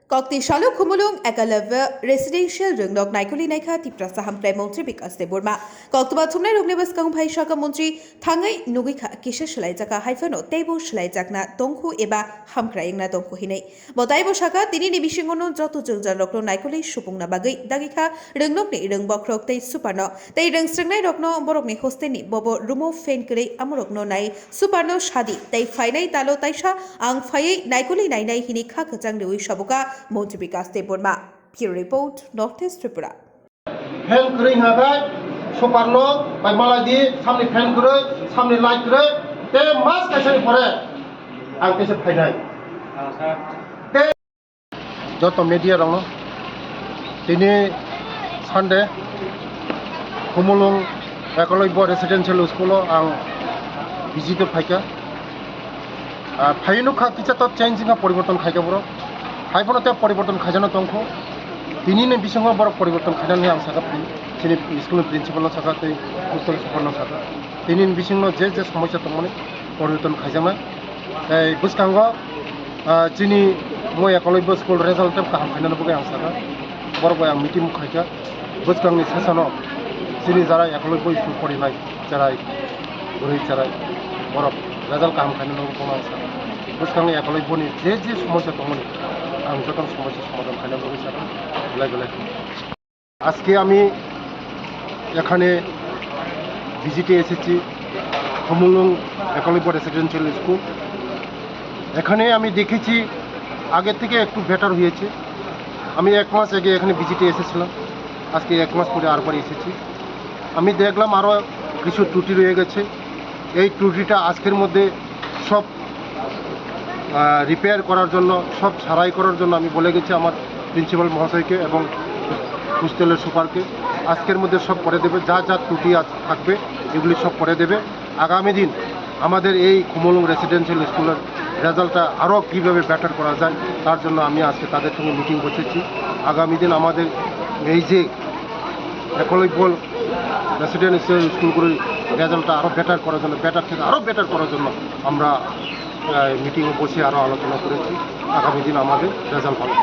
Kokti Shalu Kumulung Ekalava Residential Rungnok Naikuli Naika Tiprasa Hamplay Montri Bikas de Burma. Koktuba Tumne Rugnebas Kang Pai Shaka Montri Tangai Nugika Kisha Shlaitaka Haifano Table Shlaitakna Donku Eba Hamkraingna Donku Hine. Botaibo Shaka Tini Bishingono Jotu Jungja Lokno Naikuli Shupungna Bagai Dagika Rungnokni Rung Bokrok Tay Supano. Tay Rung Strangnai Rokno Borokni Hosteni Bobo Rumo Fen Kure Amorokno Nai Supano Shadi Tay Fainai Talo Taisha Ang Faye Naikuli Nainai Hinika Kajang Dewi Shabuka Montri Bikas de Burma. Pure Report, Northeast Tripura. Fan kering agak, soparno, by Maladi, samni fan kure, samni light kure, te mas kaisa pore, ang kaisa fainai. Te, joto media rong, tini Sunday, Kumulung, Ekoloibo Residential School, ang visit faika. Fainu kha kicha top changing a poriborton khaika boro. Haifonote poriborton khajano tongkho tinine bisingo bor poriborton khajani ang saka chini school principal no saka te hostel super no saka tinin bisingo je সমস্যা তমনে পরিবর্তন খাইজামা এই বুসকাঙ্গ chini moi ekoloibo school result tab kaham final boge ang saka bor boy ang meeting khaika buskangni sesano chini jara ekoloibo school pori nai jara guri jara bor result kaham final boge ang saka buskangni ekoloibo ni je সমস্যা তমনে আমি যত সমস্যার সমাধান final করেছি বেলায় আজকে আমি এখানে ভিজিটে এসেছি কুমুলুং একলিব রেসিডেন্সিয়াল স্কুল। এখানে আমি দেখেছি আগে থেকে একটু বেটার হয়েছে। আমি এক মাস আগে এখানে ভিজিটে এসেছিলাম, আজকে এক মাস পরে আরবার এসেছি। আমি দেখলাম আরও কিছু ত্রুটি রয়ে গেছে। এই ত্রুটিটা আজকের মধ্যে সব রিপেয়ার করার জন্য, সব সারাই করার জন্য আমি বলে গেছি আমার প্রিন্সিপাল মহাশয়কে এবং হোস্টেলের সুপারকে। আজকের মধ্যে সব করে দেবে, যা যা ত্রুটি থাকবে এগুলি সব করে দেবে। আগামী দিন আমাদের এই কুমুলুং রেসিডেন্সিয়াল স্কুলের রেজাল্টটা আরও কীভাবে বেটার করা যায় তার জন্য আমি আজকে তাদের সঙ্গে মিটিং বসেছি। আগামী দিন আমাদের এই যে একলব্য রেসিডেন্সিয়াল স্কুলগুলির রেজাল্টটা আরও বেটার করার জন্য, বেটার থেকে আরও বেটার করার জন্য আমরা মিটিংয়ে বসে আরও আলোচনা করেছি। আগামী দিন আমাদের রেজাল্ট ভালো।